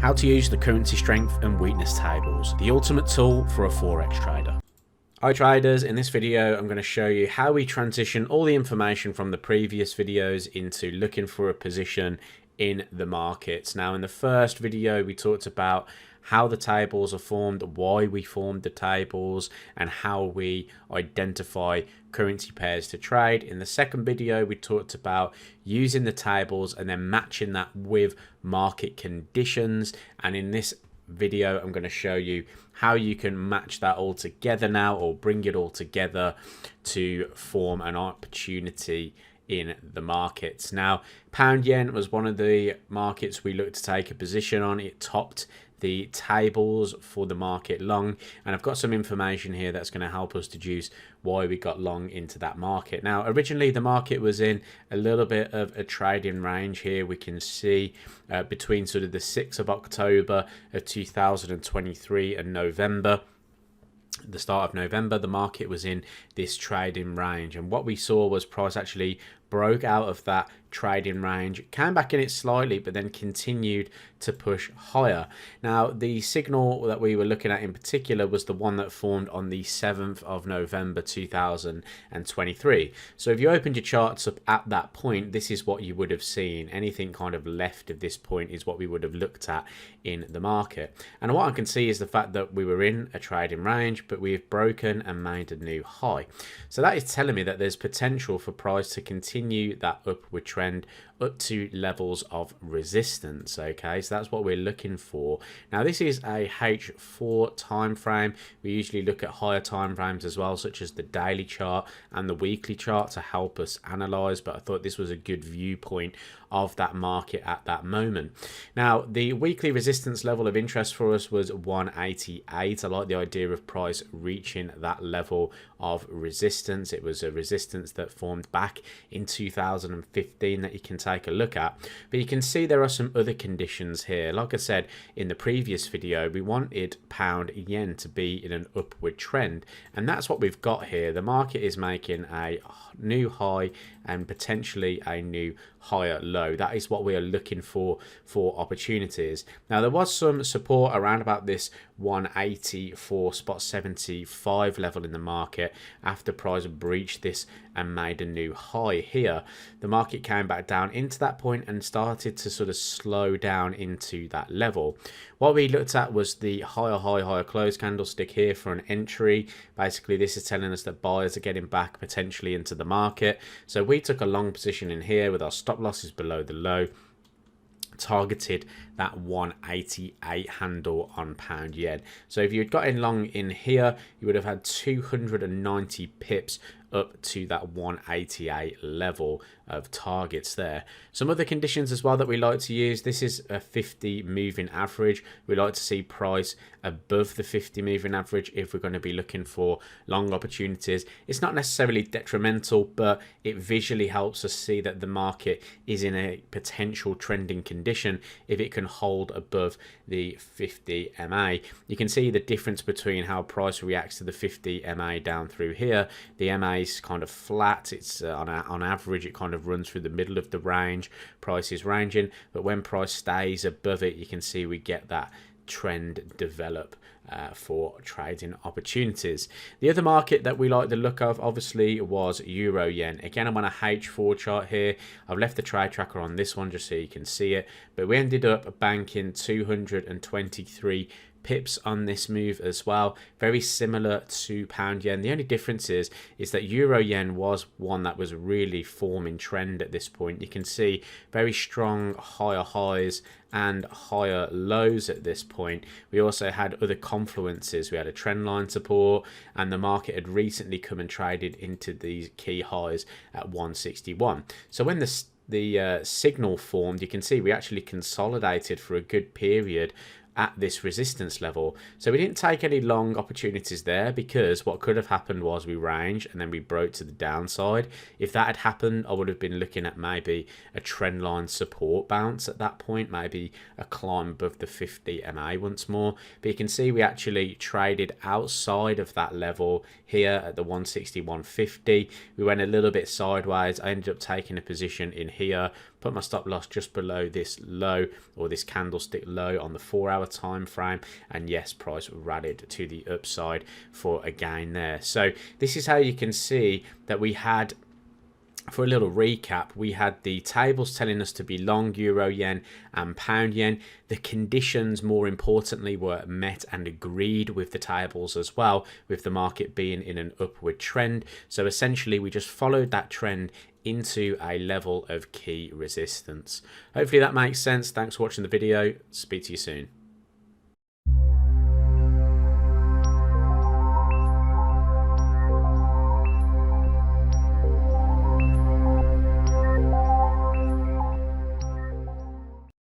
How to use the currency strength and weakness tables, the ultimate tool for a forex trader. Hi traders, in this video I'm going to show you how we transition all the information from the previous videos into looking for a position in the markets. Now in the first video we talked about how the tables are formed, why we formed the tables, and how we identify currency pairs to trade. In the second video we talked about using the tables and then matching that with market conditions, and in this video I'm going to show you how you can match that all together now, or bring it all together to form an opportunity in the markets. Now pound yen was one of the markets we looked to take a position on. It topped the tables for the market long, and I've got some information here that's going to help us deduce why we got long into that market. Now originally the market was in a little bit of a trading range here. We can see between sort of the 6th of October of 2023 and November, the start of November, the market was in this trading range, and what we saw was price actually broke out of that trading range, came back in it slightly, but then continued to push higher. Now the signal that we were looking at in particular was the one that formed on the 7th of November 2023. So if you opened your charts up at that point, this is what you would have seen. Anything kind of left of this point is what we would have looked at in the market. And what I can see is the fact that we were in a trading range, but we've broken and made a new high. So that is telling me that there's potential for price to continue that upward trend up to levels of resistance. Okay, so that's what we're looking for. Now this is a H4 time frame. We usually look at higher time frames as well, such as the daily chart and the weekly chart, to help us analyze, but I thought this was a good viewpoint of that market at that moment. Now the weekly resistance level of interest for us was 188. I like the idea of price reaching that level of resistance. It was a resistance that formed back in 2015 that you can take a look at, but you can see there are some other conditions here. Like I said in the previous video, we wanted pound yen to be in an upward trend, and that's what we've got here. The market is making a new high and potentially a new higher low. That is what we are looking for opportunities. Now there was some support around about this 184.75 level in the market after price breached this and made a new high here. The market came back down into that point and started to sort of slow down into that level. What we looked at was the higher high, higher close candlestick here for an entry. Basically this is telling us that buyers are getting back potentially into the market. So we took a long position in here with our stop losses below the low, targeted that 188 handle on pound yen. So if you had got in long in here, you would have had 290 pips up to that 188 level of targets there. Some other conditions as well that we like to use. This is a 50 moving average. We like to see price above the 50 moving average if we're going to be looking for long opportunities. It's not necessarily detrimental, but it visually helps us see that the market is in a potential trending condition if it can hold above the 50 MA. You can see the difference between how price reacts to the 50 MA down through here. The MA is kind of flat. It's on average it kind of runs through the middle of the range. Price is ranging, but when price stays above it, you can see we get that trend develop for trading opportunities. The other market that we like the look of obviously was euro yen. Again, I'm on a H4 chart here. I've left the trade tracker on this one just so you can see it, but we ended up banking 223 pips on this move as well, very similar to pound yen. The only difference is that euro yen was one that was really forming trend at this point. You can see very strong higher highs and higher lows at this point. We also had other confluences. We had a trend line support, and the market had recently come and traded into these key highs at 161. So when the signal formed, you can see we actually consolidated for a good period at this resistance level. So we didn't take any long opportunities there, because what could have happened was we ranged and then we broke to the downside. If that had happened, I would have been looking at maybe a trend line support bounce at that point, maybe a climb above the 50 MA once more. But you can see we actually traded outside of that level here at the 160, 150. We went a little bit sideways. I ended up taking a position in here, put my stop loss just below this low, or this candlestick low on the 4-hour time frame, and yes, price rallied to the upside for a gain there. So this is how you can see that we had, for a little recap, we had the tables telling us to be long euro yen and pound yen. The conditions, more importantly, were met and agreed with the tables as well, with the market being in an upward trend. So essentially we just followed that trend into a level of key resistance. Hopefully that makes sense. Thanks for watching the video. Speak to you soon.